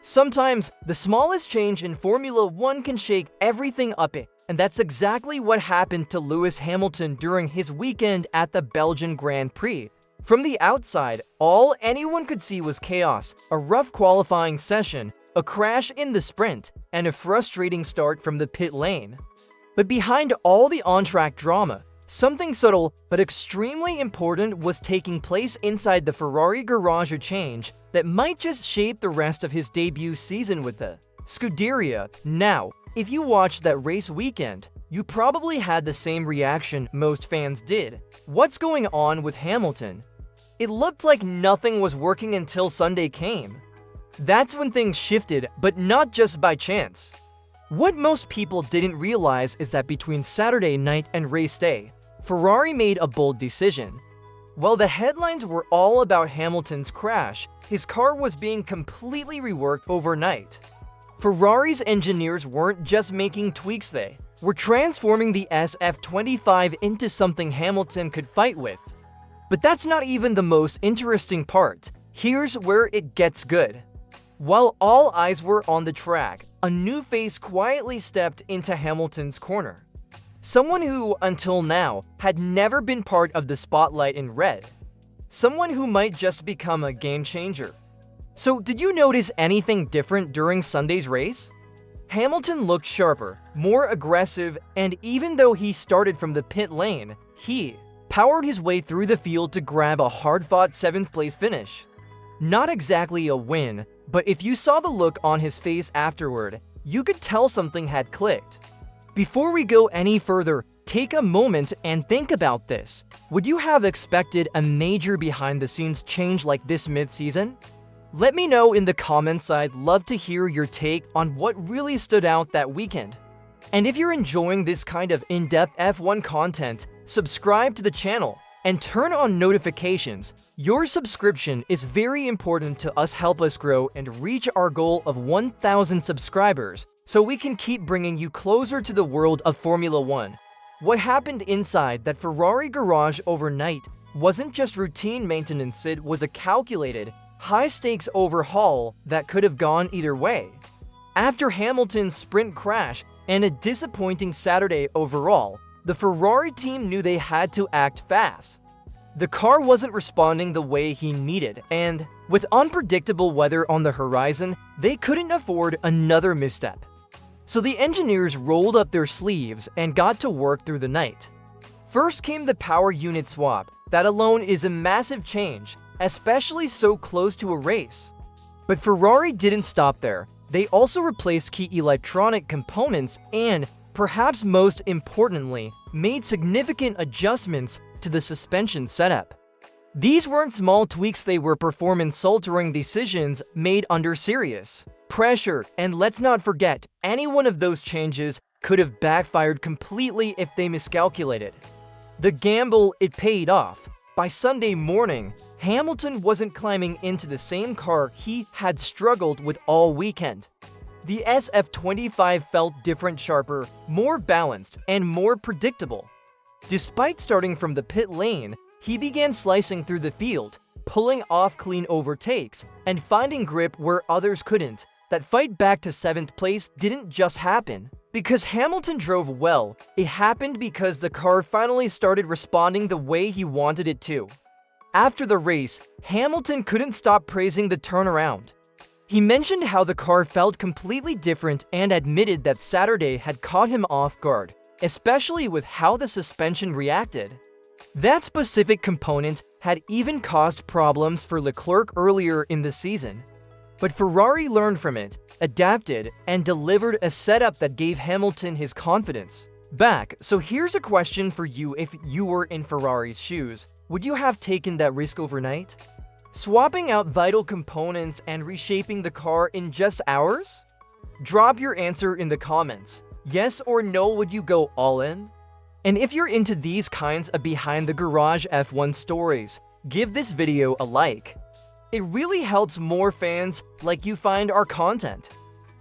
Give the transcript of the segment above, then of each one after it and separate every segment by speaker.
Speaker 1: Sometimes, the smallest change in Formula 1 can shake everything up it, and that's exactly what happened to Lewis Hamilton during his weekend at the Belgian Grand Prix. From the outside, all anyone could see was chaos, a rough qualifying session, a crash in the sprint, and a frustrating start from the pit lane. But behind all the on-track drama, something subtle but extremely important was taking place inside the Ferrari garage, a change that might just shape the rest of his debut season with the Scuderia. Now, if you watched that race weekend, you probably had the same reaction most fans did. What's going on with Hamilton? It looked like nothing was working until Sunday came. That's when things shifted, but not just by chance. What most people didn't realize is that between Saturday night and race day, Ferrari made a bold decision. While the headlines were all about Hamilton's crash, his car was being completely reworked overnight. Ferrari's engineers weren't just making tweaks, they were transforming the SF25 into something Hamilton could fight with. But that's not even the most interesting part. Here's where it gets good. While all eyes were on the track, a new face quietly stepped into Hamilton's corner. Someone who, until now, had never been part of the spotlight in red. Someone who might just become a game changer. So, did you notice anything different during Sunday's race? Hamilton looked sharper, more aggressive, and even though he started from the pit lane, he powered his way through the field to grab a hard-fought 7th place finish. Not exactly a win, but if you saw the look on his face afterward, you could tell something had clicked. Before we go any further, take a moment and think about this. Would you have expected a major behind-the-scenes change like this mid-season? Let me know in the comments. I'd love to hear your take on what really stood out that weekend. And if you're enjoying this kind of in-depth F1 content, subscribe to the channel and turn on notifications. Your subscription is very important to us, help us grow and reach our goal of 1,000 subscribers so we can keep bringing you closer to the world of Formula 1. What happened inside that Ferrari garage overnight wasn't just routine maintenance, it was a calculated, high-stakes overhaul that could have gone either way. After Hamilton's sprint crash and a disappointing Saturday overall, the Ferrari team knew they had to act fast. The car wasn't responding the way he needed, and with unpredictable weather on the horizon, they couldn't afford another misstep. So the engineers rolled up their sleeves and got to work through the night. First came the power unit swap. That alone is a massive change, especially so close to a race. But Ferrari didn't stop there. They also replaced key electronic components and, perhaps most importantly, made significant adjustments to the suspension setup. These weren't small tweaks, they were performance-altering decisions made under serious pressure, and let's not forget, any one of those changes could have backfired completely if they miscalculated. The gamble, it paid off. By Sunday morning, Hamilton wasn't climbing into the same car he had struggled with all weekend. The SF25 felt different, sharper, more balanced, and more predictable. Despite starting from the pit lane, he began slicing through the field, pulling off clean overtakes, and finding grip where others couldn't. That fight back to 7th place didn't just happen because Hamilton drove well. It happened because the car finally started responding the way he wanted it to. After the race, Hamilton couldn't stop praising the turnaround. He mentioned how the car felt completely different and admitted that Saturday had caught him off guard, especially with how the suspension reacted. That specific component had even caused problems for Leclerc earlier in the season. But Ferrari learned from it, adapted, and delivered a setup that gave Hamilton his confidence back. So here's a question for you: if you were in Ferrari's shoes, would you have taken that risk overnight? Swapping out vital components and reshaping the car in just hours? Drop your answer in the comments. Yes or no, would you go all in? And if you're into these kinds of behind the garage F1 stories, give this video a like. It really helps more fans like you find our content.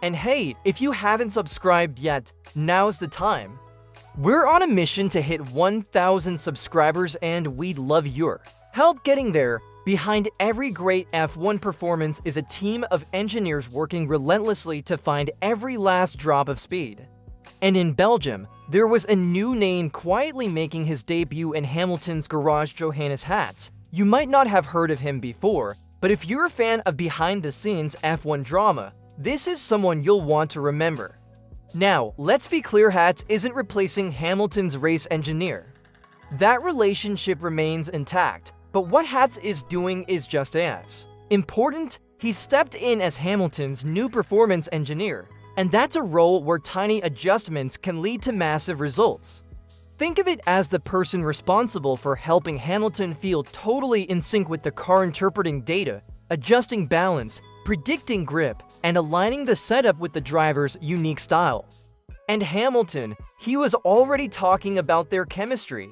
Speaker 1: And hey, if you haven't subscribed yet, now's the time. We're on a mission to hit 1,000 subscribers and we'd love your help getting there. Behind every great F1 performance is a team of engineers working relentlessly to find every last drop of speed. And in Belgium, there was a new name quietly making his debut in Hamilton's garage: Johannes Hatz. You might not have heard of him before, but if you're a fan of behind-the-scenes F1 drama, this is someone you'll want to remember. Now, let's be clear, Hatz isn't replacing Hamilton's race engineer. That relationship remains intact, but what Hatz is doing is just as important. He's stepped in as Hamilton's new performance engineer, and that's a role where tiny adjustments can lead to massive results. Think of it as the person responsible for helping Hamilton feel totally in sync with the car, interpreting data, adjusting balance, predicting grip, and aligning the setup with the driver's unique style. And Hamilton, he was already talking about their chemistry.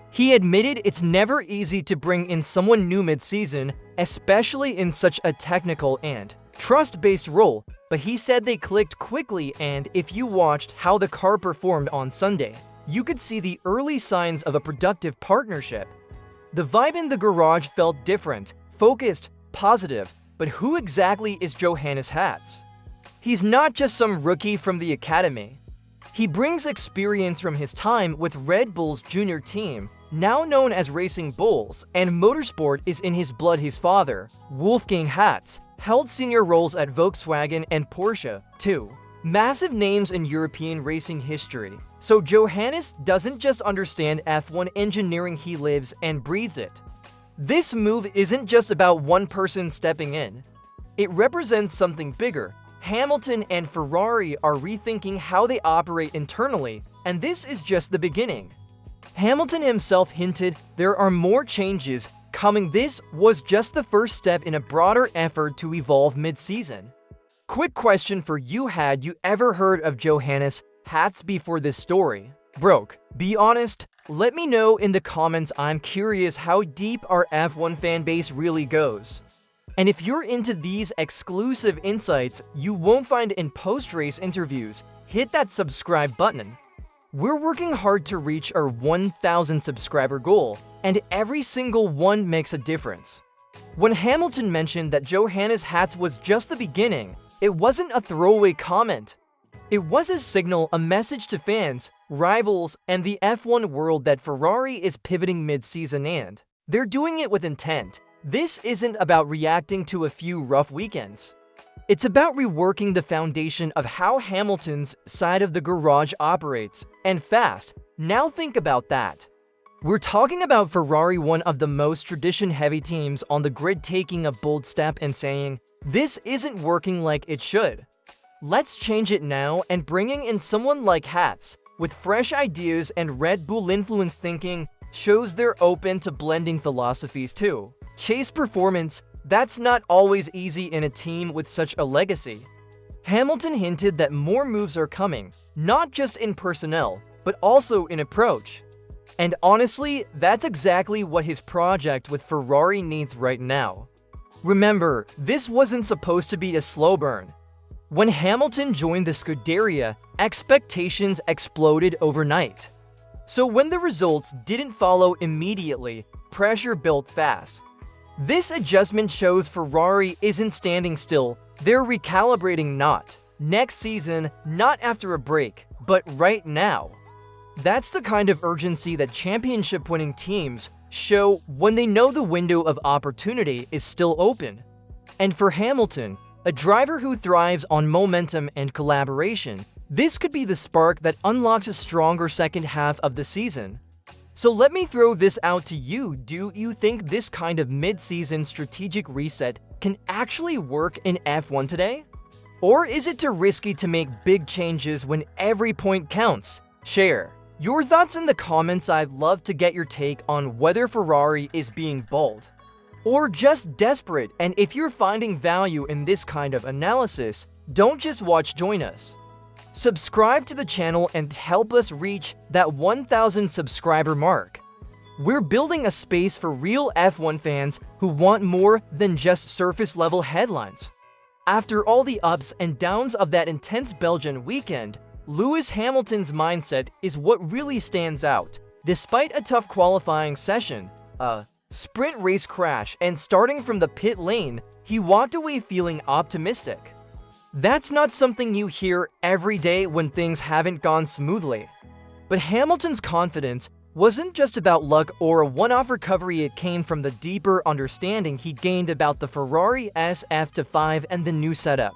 Speaker 1: He admitted it's never easy to bring in someone new mid-season, especially in such a technical and trust-based role, but he said they clicked quickly, and if you watched how the car performed on Sunday, you could see the early signs of a productive partnership. The vibe in the garage felt different, focused, positive, but who exactly is Johannes Hatz? He's not just some rookie from the academy. He brings experience from his time with Red Bull's junior team, now known as Racing Bulls, and motorsport is in his blood. His father, Wolfgang Hatz, held senior roles at Volkswagen and Porsche, too. Massive names in European racing history. So Johannes doesn't just understand F1 engineering, he lives and breathes it. This move isn't just about one person stepping in. It represents something bigger. Hamilton and Ferrari are rethinking how they operate internally, and this is just the beginning. Hamilton himself hinted there are more changes coming. This was just the first step in a broader effort to evolve mid-season. Quick question for you: had you ever heard of Johannes Hatz before this story broke? Be honest, let me know in the comments. I'm curious how deep our F1 fan base really goes. And if you're into these exclusive insights you won't find in post-race interviews, hit that subscribe button. We're working hard to reach our 1,000 subscriber goal, and every single one makes a difference. When Hamilton mentioned that Johannes Hatz was just the beginning, it wasn't a throwaway comment. It was a signal, a message to fans, rivals, and the F1 world that Ferrari is pivoting mid-season, and they're doing it with intent. This isn't about reacting to a few rough weekends. It's about reworking the foundation of how Hamilton's side of the garage operates, and fast. Now think about that. We're talking about Ferrari, one of the most tradition-heavy teams on the grid, taking a bold step and saying, "This isn't working like it should. Let's change it now," and bringing in someone like Hatz, with fresh ideas and Red Bull influence thinking, shows they're open to blending philosophies too. Chase performance. That's not always easy in a team with such a legacy. Hamilton hinted that more moves are coming, not just in personnel, but also in approach. And honestly, that's exactly what his project with Ferrari needs right now. Remember, this wasn't supposed to be a slow burn. When Hamilton joined the Scuderia, expectations exploded overnight. So when the results didn't follow immediately, pressure built fast. This adjustment shows Ferrari isn't standing still, they're recalibrating, not next season, not after a break, but right now. That's the kind of urgency that championship-winning teams show when they know the window of opportunity is still open. And for Hamilton, a driver who thrives on momentum and collaboration, this could be the spark that unlocks a stronger second half of the season. So let me throw this out to you. Do you think this kind of mid-season strategic reset can actually work in F1 today? Or is it too risky to make big changes when every point counts? Share your thoughts in the comments. I'd love to get your take on whether Ferrari is being bold or just desperate. And if you're finding value in this kind of analysis, don't just watch, join us. Subscribe to the channel and help us reach that 1,000 subscriber mark. We're building a space for real F1 fans who want more than just surface-level headlines. After all the ups and downs of that intense Belgian weekend, Lewis Hamilton's mindset is what really stands out. Despite a tough qualifying session, sprint race crash, and starting from the pit lane, he walked away feeling optimistic. That's not something you hear every day when things haven't gone smoothly. But Hamilton's confidence wasn't just about luck or a one-off recovery, it came from the deeper understanding he gained about the Ferrari SF5 and the new setup.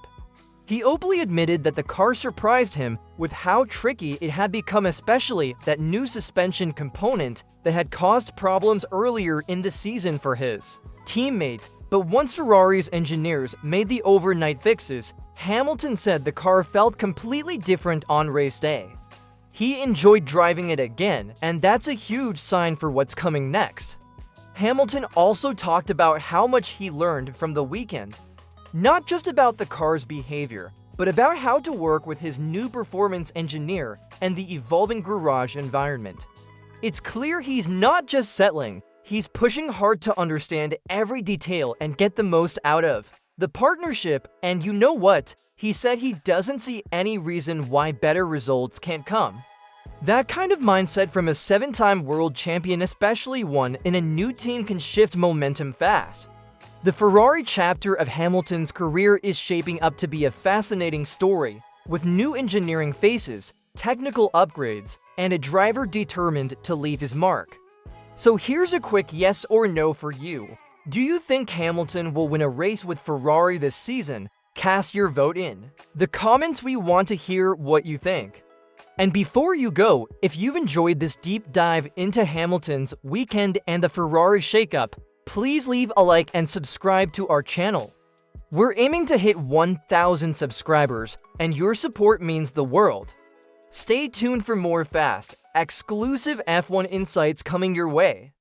Speaker 1: He openly admitted that the car surprised him with how tricky it had become, especially that new suspension component that had caused problems earlier in the season for his teammate. But once Ferrari's engineers made the overnight fixes, Hamilton said the car felt completely different on race day. He enjoyed driving it again, and that's a huge sign for what's coming next. Hamilton also talked about how much he learned from the weekend. Not just about the car's behavior, but about how to work with his new performance engineer and the evolving garage environment. It's clear he's not just settling, he's pushing hard to understand every detail and get the most out of the partnership, and you know what? He said he doesn't see any reason why better results can't come. That kind of mindset from a 7-time world champion, especially one in a new team, can shift momentum fast. The Ferrari chapter of Hamilton's career is shaping up to be a fascinating story, with new engineering faces, technical upgrades, and a driver determined to leave his mark. So here's a quick yes or no for you. Do you think Hamilton will win a race with Ferrari this season? Cast your vote in the comments. We want to hear what you think. And before you go, if you've enjoyed this deep dive into Hamilton's weekend and the Ferrari shakeup, please leave a like and subscribe to our channel. We're aiming to hit 1,000 subscribers, and your support means the world. Stay tuned for more fast, exclusive F1 insights coming your way.